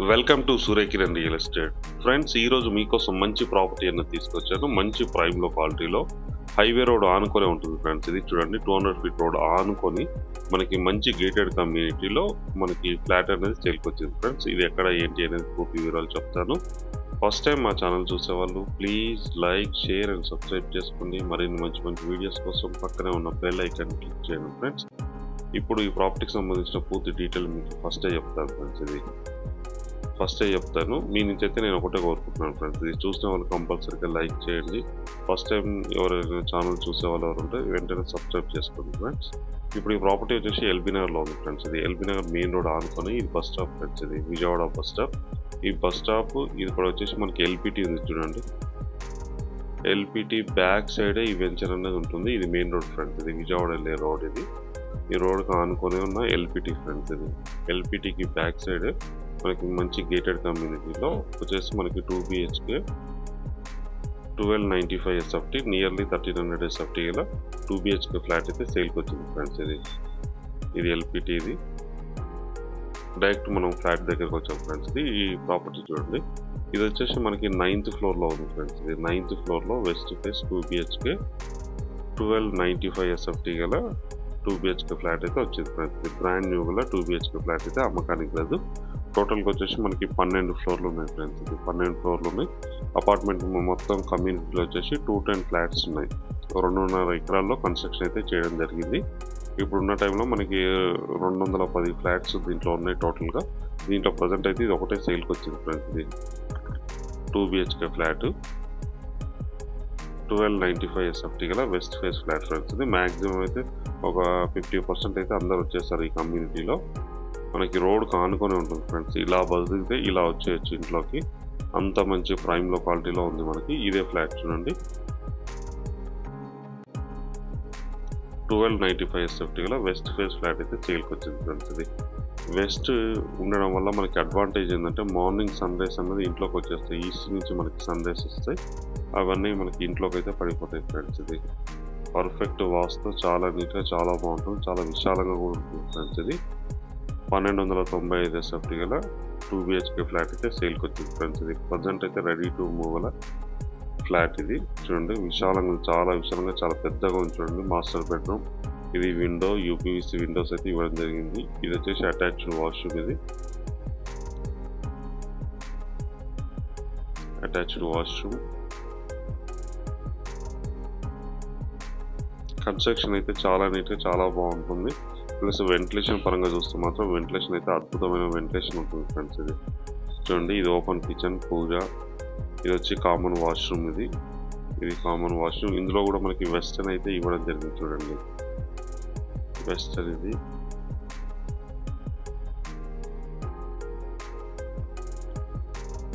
Welcome to Surya Kiran real estate. Friends, ఈరోజు మీకోసం మంచి ప్రాపర్టీ అనేది తీసుకొచ్చాను. మంచి ప్రైమ్లో క్వాలిటీలో హైవే రోడ్ ఆనుకొని ఉంటుంది ఫ్రెండ్స్. ఇది చూడండి, 200 ఫీట్ రోడ్ ఆనుకొని మనకి మంచి గేటెడ్ కమ్యూనిటీలో మనకి ఫ్లాట్ అనేది సేల్కి వచ్చింది ఫ్రెండ్స్. ఇది ఎక్కడ ఏంటి అనేది పూర్తి వివరాలు చెప్తాను. ఫస్ట్ టైం మా ఛానల్ చూసేవాళ్ళు please like, share and subscribe చేసుకోండి. మరిన్ని మంచి మంచి వీడియోస్ కోసం పక్కనే ఉన్న బెల్ ఐకాన్ క్లిక్ చేయండి ఫ్రెండ్స్. ఇప్పుడు ఈ ప్రాపర్టీకి సంబంధించిన పూర్తి డీటెయిల్ మీకు ఫస్టే చెప్తాను ఫ్రెండ్స్. మీ నుంచి అయితే నేను ఒకటే కోరుకుంటున్నాను ఫ్రెండ్స్. ఇది చూసిన వాళ్ళు కంపల్సరీగా లైక్ చేయండి. ఫస్ట్ టైం ఎవరైనా ఛానల్ చూసే వాళ్ళు ఎవరు ఉంటే వెంటనే సబ్స్క్రైబ్ చేసుకోండి ఫ్రెండ్స్. ఇప్పుడు ఈ ప్రాపర్టీ వచ్చేసి ఎల్బీ నగర్లో ఉంది ఫ్రెండ్స్. ఇది ఎల్బీ నగర్ మెయిన్ రోడ్ ఆనుకొని ఇది బస్ స్టాప్ ఫ్రెండ్స్. ఇది విజయవాడ బస్ స్టాప్. ఈ బస్ స్టాప్ ఇది కూడా వచ్చేసి మనకి ఎల్పిటి ఉంది చూడండి. ఎల్పిటి బ్యాక్ సైడే ఈ వెంచర్ అనేది ఉంటుంది. ఇది మెయిన్ రోడ్ ఫ్రెండ్స్. ఇది విజయవాడ వెళ్ళే రోడ్. ఇది ఈ రోడ్కి ఆనుకొని ఉన్న ఎల్పిటి ఫ్రెండ్స్. ఇది ఎల్పిటికి బ్యాక్ సైడ్ మనకి మంచి గేటెడ్ కమ్యూనిటీలో వచ్చేసి మనకి 2 BHK 1295 SFT నియర్లీ 1300 SFT గల 2 BHK ఫ్లాట్ అయితే సేల్కి వచ్చింది ఫ్రెండ్స్. ఇది ఎల్పిటి. ఇది డైరెక్ట్ మనం ఫ్లాట్ దగ్గరకు వచ్చాం ఫ్రెండ్స్. ఈ ప్రాపర్టీ చూడండి. ఇది వచ్చేసి మనకి 9th ఫ్లోర్లో ఉంది ఫ్రెండ్స్. ఇది 9th ఫ్లోర్లో వెస్ట్ ఫేస్ 2 BHK 1295 SFT గల 2 BHK ఫ్లాట్ అయితే వచ్చింది ఫ్రెండ్స్. ఇది బ్రాండ్ న్యూ గల 2 BHK ఫ్లాట్ అయితే అమ్మకానికి లేదు. టోటల్గా వచ్చేసి మనకి 12 ఫ్లోర్లు ఉన్నాయి ఫ్రెండ్స్. ఇది 12 ఫ్లోర్లు ఉన్నాయి. అపార్ట్మెంట్ మొత్తం కమ్యూనిటీలో వచ్చేసి 210 ఫ్లాట్స్ ఉన్నాయి. 2.5 ఎకరాల్లో కన్స్ట్రక్షన్ అయితే చేయడం జరిగింది. ఇప్పుడున్న టైంలో మనకి 210 ఫ్లాట్స్ దీంట్లో ఉన్నాయి టోటల్గా. దీంట్లో ప్రజెంట్ అయితే ఇది ఒకటే సేల్కి వచ్చింది ఫ్రెండ్స్. ఇది 2 BHK ఫ్లాట్ 1295 SFT గల వెస్ట్ ఫేస్ ఫ్లాట్ ఫ్రెండ్స్. ఇది మ్యాక్సిమం అయితే ఒక 50% అయితే అందరు వచ్చేస్తారు ఈ కమ్యూనిటీలో. మనకి రోడ్కి ఆనుకొని ఉంటుంది ఫ్రెండ్స్. ఇలా బదిలితే ఇలా వచ్చేయచ్చు ఇంట్లోకి. అంత మంచి ప్రైమ్లో క్వాలిటీలో ఉంది మనకి. ఇదే ఫ్లాట్ చూడండి, 1295 SFT గల వెస్ట్ ఫేస్ ఫ్లాట్ అయితే సేల్కి వచ్చింది ఫ్రెండ్స్. ఇది వెస్ట్ ఉండడం వల్ల మనకి అడ్వాంటేజ్ ఏంటంటే మార్నింగ్ సన్ రైస్ అనేది ఇంట్లోకి వచ్చేస్తాయి. ఈస్ట్ నుంచి మనకి సన్ రైస్ వస్తాయి. అవన్నీ మనకి ఇంట్లోకి అయితే పడిపోతాయి ఫ్రెండ్స్. ఇది పర్ఫెక్ట్ వాస్తు, చాలా నీట్గా, చాలా బాగుంటుంది, చాలా విశాలంగా కూడా ఉంటుంది ఫ్రెండ్స్. ఇది 1295 SFT గల 2 BHK ఫ్లాట్ అయితే సేల్కి వచ్చింది ఫ్రెండ్స్. ఇది ప్రజెంట్ అయితే రెడీ టు మూవ్ గల ఫ్లాట్. ఇది చూడండి, విశాలంగా, చాలా విశాలంగా, చాలా పెద్దగా ఉంది చూడండి. Master bedroom. ఇది విండో, UPVC విండోస్ అయితే ఇవ్వడం జరిగింది. ఇది వచ్చేసి అటాచ్డ్ వాష్రూమ్. ఇది అటాచ్డ్ వాష్రూమ్. కన్స్ట్రక్షన్ అయితే చాలా నీట్గా, చాలా బాగుంటుంది. ప్లస్ వెంటిలేషన్ పరంగా చూస్తే మాత్రం వెంటిలేషన్ అయితే అద్భుతమైన వెంటిలేషన్ ఉంటుంది ఫ్రెండ్స్. ఇది చూడండి, ఇది ఓపెన్ కిచెన్, పూజ. ఇది వచ్చి కామన్ వాష్రూమ్. ఇది కామన్ వాష్రూమ్. ఇందులో కూడా మనకి వెస్టర్న్ అయితే ఇవ్వడం జరిగింది చూడండి. వెస్టర్న్ ఇది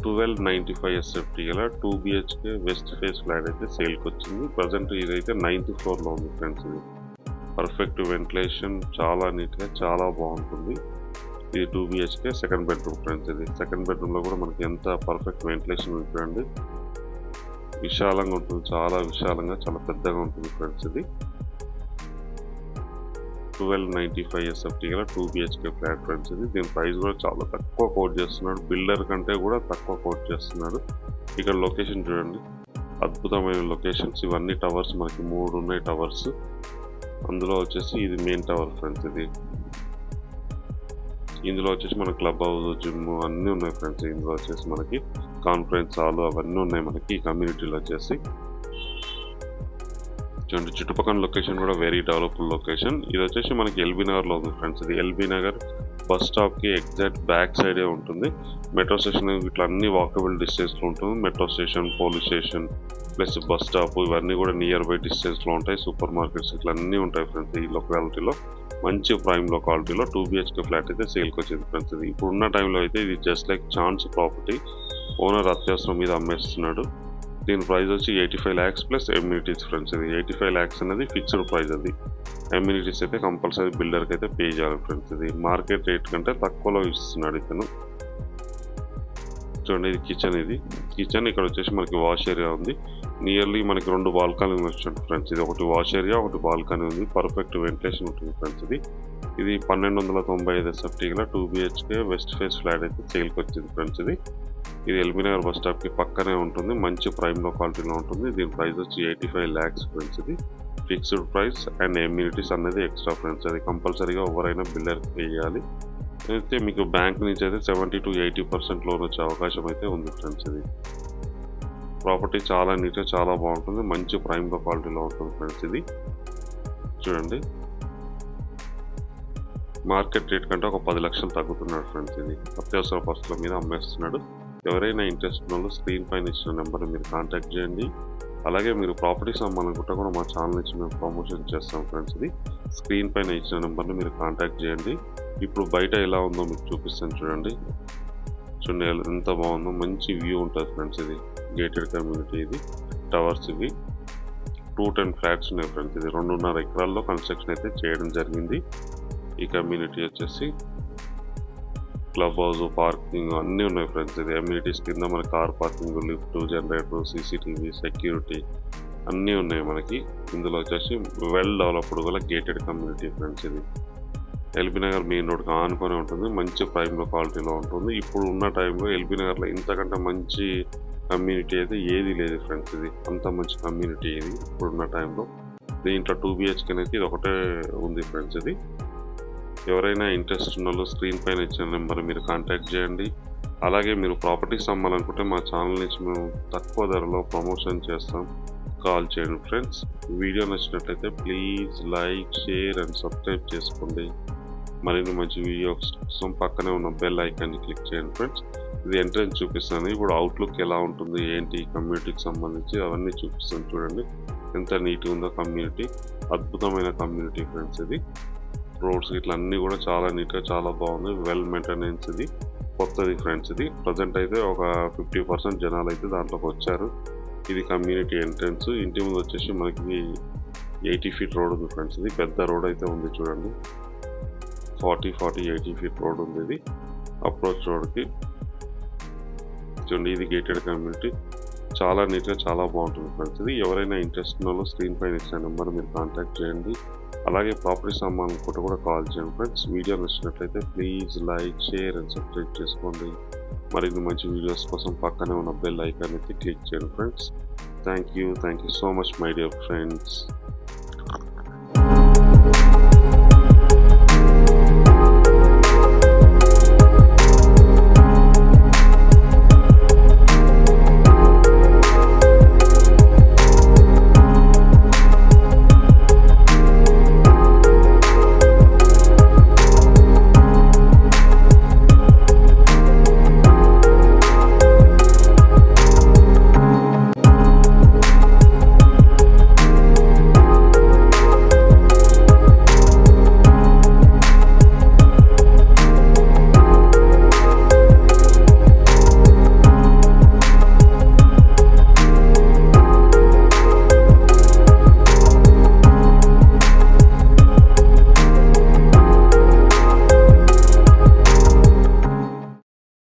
1295 SFT గల 2 BHK వెస్ట్ ఫేస్ ఫ్లాట్ అయితే సేల్కి వచ్చింది. ప్రజెంట్ ఇదైతే 9th ఫ్లోర్లో ఉంది ఫ్రెండ్స్. ఇది పర్ఫెక్ట్ వెంటిలేషన్, చాలా నీట్గా, చాలా బాగుంటుంది. ఇది 2 BHK సెకండ్ బెడ్రూమ్ ఫ్రెండ్స్. ఇది సెకండ్ బెడ్రూమ్లో కూడా మనకి ఎంత పర్ఫెక్ట్ వెంటిలేషన్ ఉంటుందండి. విశాలంగా ఉంటుంది, చాలా విశాలంగా, చాలా పెద్దగా ఉంటుంది ఫ్రెండ్స్. ఇది 1295 SFT గల 2 BHK ఫ్లాట్ ఫ్రెండ్స్. ఇది దీని ప్రైస్ కూడా చాలా తక్కువ కోట్ చేస్తున్నాడు. బిల్డర్ కంటే కూడా తక్కువ కోట్ చేస్తున్నాడు. ఇక్కడ లొకేషన్ చూడండి, అద్భుతమైన లొకేషన్స్. ఇవన్నీ టవర్స్, మనకి 3 ఉన్నాయి టవర్స్. అందులో వచ్చేసి ఇది మెయిన్ టవర్ ఫ్రెండ్స్. ఇందులో వచ్చేసి మన క్లబ్ హౌస్, జిమ్ అన్నీ ఉన్నాయి ఫ్రెండ్స్. ఇందులో వచ్చేసి మనకి కాన్ఫరెన్స్ హాల్ అవన్నీ ఉన్నాయి మనకి ఈ కమ్యూనిటీలో వచ్చేసి. చూడండి, చుట్టుపక్కల లొకేషన్ కూడా వెరీ డెవలప్డ్ లొకేషన్. ఇది వచ్చేసి మనకి ఎల్బీ నగర్లో ఉంది ఫ్రెండ్స్. ఇది ఎల్బీ నగర్ బస్ స్టాప్కి ఎగ్జాక్ట్ బ్యాక్ సైడే ఉంటుంది. మెట్రో స్టేషన్ ఇట్లా అన్ని వాకబుల్ డిస్టెన్స్లో ఉంటుంది. Metro station, police station plus bus stop ఇవన్నీ కూడా నియర్ బై డిస్టెన్స్లో ఉంటాయి. సూపర్ మార్కెట్స్ ఇట్లా అన్నీ ఉంటాయి ఫ్రెండ్స్. ఈ లొకాలిటీలో మంచి ప్రైమ్లో క్వాలిటీలో 2 BHK ఫ్లాట్ అయితే సేల్కి వచ్చింది ఫ్రెండ్స్. ఇది ఇప్పుడున్న టైంలో అయితే ఇది just like chance property. Owner అత్యవసరం మీద అమ్మేస్తున్నాడు. దీని ప్రైస్ వచ్చి 85 lakhs ప్లస్ ఎమ్యూనిటీస్ ఫ్రెండ్స్. ఇది 85 lakhs అనేది ఫిక్స్డ్ ప్రైస్. అది ఎమ్యూనిటీస్ అయితే కంపల్సరీ బిల్డర్కి అయితే పే చేయాలి ఫ్రెండ్స్. ఇది మార్కెట్ రేట్ కంటే తక్కువలో ఇస్తున్నాడు ఇతను. చూడండి, ఇది కిచెన్. ఇది కిచెన్. ఇక్కడ వచ్చేసి మనకి వాష్ ఏరియా ఉంది. నియర్లీ మనకి 2 బాల్కనీ వచ్చినట్టు ఫ్రెండ్స్. ఇది ఒకటి వాష్ ఏరియా, ఒకటి బాల్కనీ ఉంది. పర్ఫెక్ట్ వెంటిలేషన్ ఉంటుంది ఫ్రెండ్స్. ఇది ఇది 1295 SFT గల 2 BHK వెస్ట్ ఫేస్ ఫ్లాట్ అయితే సేల్కి వచ్చింది ఫ్రెండ్స్. ఇది ఎల్బీ నగర్ బస్ స్టాప్కి పక్కనే ఉంటుంది. మంచి ప్రైమ్ క్వాలిటీలో ఉంటుంది. దీని ప్రైస్ వచ్చి 85 lakhs ఫ్రెండ్స్. ఇది ఫిక్స్డ్ ప్రైస్ అండ్ ఎమ్యూనిటీస్ అనేది ఎక్స్ట్రా ఫ్రెండ్స్. అది కంపల్సరీగా ఎవరైనా బిల్డర్ వేయాలి. అయితే మీకు బ్యాంక్ నుంచి అయితే 70 to 80% లోన్ వచ్చే అవకాశం అయితే ఉంది ఫ్రెండ్స్. ఇది ప్రాపర్టీ చాలా నీట్గా చాలా బాగుంటుంది. మంచి ప్రైమ్ క్వాలిటీలో ఉంటుంది ఫ్రెండ్స్. ఇది చూడండి, మార్కెట్ రేట్ కంటే ఒక 10 లక్షలు తగ్గుతున్నాడు ఫ్రెండ్స్. ఇది అత్యవసర పరిస్థితుల మీద అమ్మేస్తున్నాడు. ఎవరైనా ఇంట్రెస్ట్ ఉన్న వాళ్ళు స్క్రీన్ పైన ఇచ్చిన నెంబర్ మీరు కాంటాక్ట్ చేయండి. అలాగే మీరు ప్రాపర్టీస్ అమ్మాలనుకుంటే కూడా మా ఛానల్ నుంచి మేము ప్రమోషన్ చేస్తాం ఫ్రెండ్స్. ఇది స్క్రీన్ పైన ఇచ్చిన నెంబర్ని మీరు కాంటాక్ట్ చేయండి. ఇప్పుడు బయట ఎలా ఉందో మీకు చూపిస్తాను చూడండి. చూడండి ఎంత బాగుందో, మంచి వ్యూ ఉంటుంది ఫ్రెండ్స్. ఇది గేటెడ్ కమ్యూనిటీ. ఇది టవర్స్. ఇవి 210 ఫ్లాట్స్ ఉన్నాయి ఫ్రెండ్స్. ఇది 2.5 ఎకరాల్లో కన్స్ట్రక్షన్ అయితే చేయడం జరిగింది. ఈ కమ్యూనిటీ వచ్చేసి క్లబ్ హౌస్, పార్కింగ్ అన్నీ ఉన్నాయి ఫ్రెండ్స్. ఇది అమ్యూనిటీస్ కింద మన car parking, lift, generator, CCTV, security అన్నీ ఉన్నాయి మనకి. ఇందులో వచ్చేసి వెల్ డెవలప్డ్ గల గేటెడ్ కమ్యూనిటీ ఫ్రెండ్స్. ఇది ఎల్బీ నగర్ మెయిన్ రోడ్కి ఆనుకొని ఉంటుంది. మంచి ప్రైమ్ క్వాలిటీలో ఉంటుంది. ఇప్పుడు ఉన్న టైంలో ఎల్బీ నగర్లో ఇంతకంటే మంచి కమ్యూనిటీ అయితే ఏది లేదు ఫ్రెండ్స్. ఇది అంత మంచి కమ్యూనిటీ ఇది ఇప్పుడున్న టైంలో. దీంట్లో 2 BHK అయితే ఇది ఒకటే ఉంది ఫ్రెండ్స్. ఇది ఎవరైనా ఇంట్రెస్ట్ ఉన్న వాళ్ళు స్క్రీన్ పైన ఇచ్చిన నెంబర్ మీరు కాంటాక్ట్ చేయండి. అలాగే మీరు ప్రాపర్టీస్ అమ్మాలనుకుంటే మా ఛానల్ నుంచి మేము తక్కువ ధరలో ప్రమోషన్ చేస్తాం. కాల్ చేయండి ఫ్రెండ్స్. వీడియో నచ్చినట్లయితే please like, share and subscribe చేసుకోండి. మరిన్ని మంచి వీడియోస్ కోసం పక్కనే ఉన్న బెల్ ఐకాన్ని క్లిక్ చేయండి ఫ్రెండ్స్. ఇది ఎంట్రన్స్ చూపిస్తాను. ఇప్పుడు అవుట్లుక్ ఎలా ఉంటుంది ఏంటి కమ్యూనిటీకి సంబంధించి అవన్నీ చూపిస్తాను చూడండి. ఎంత నీట్గా ఉందో కమ్యూనిటీ. అద్భుతమైన కమ్యూనిటీ ఫ్రెండ్స్. ఇది రోడ్స్ ఇట్లా అన్నీ కూడా చాలా నీట్గా చాలా బాగుంది. Well maintenance. ఇది కొత్తది ఫ్రెండ్స్. ఇది ప్రజెంట్ అయితే ఒక 50% జనాలు అయితే దాంట్లోకి వచ్చారు. ఇది కమ్యూనిటీ ఎంట్రన్స్. ఇంటి ముందు వచ్చేసి మనకి 80 feet రోడ్ ఉంది ఫ్రెండ్స్. ఇది పెద్ద రోడ్ అయితే ఉంది చూడండి. 80 feet రోడ్ ఉంది. ఇది అప్రోచ్ రోడ్కి చూడండి. ఇది గేటెడ్ కమ్యూనిటీ. చాలా నీట్గా చాలా బాగుంటుంది ఫ్రెండ్స్. ఇది ఎవరైనా ఇంట్రెస్ట్ ఉన్న వాళ్ళు స్క్రీన్ పైన ఇచ్చిన నెంబర్ మీరు కాంటాక్ట్ చేయండి. అలాగే ప్రాపర్టీస్ అమ్మాలనుకుంటే కూడా కాల్ చేయండి ఫ్రెండ్స్. వీడియో నచ్చినట్లయితే please like, share and subscribe చేసుకోండి. మరిన్ని మంచి వీడియోస్ కోసం పక్కనే ఉన్న బెల్ ఐకాన్ అయితే క్లిక్ చేయండి friends. Thank you so much my dear friends.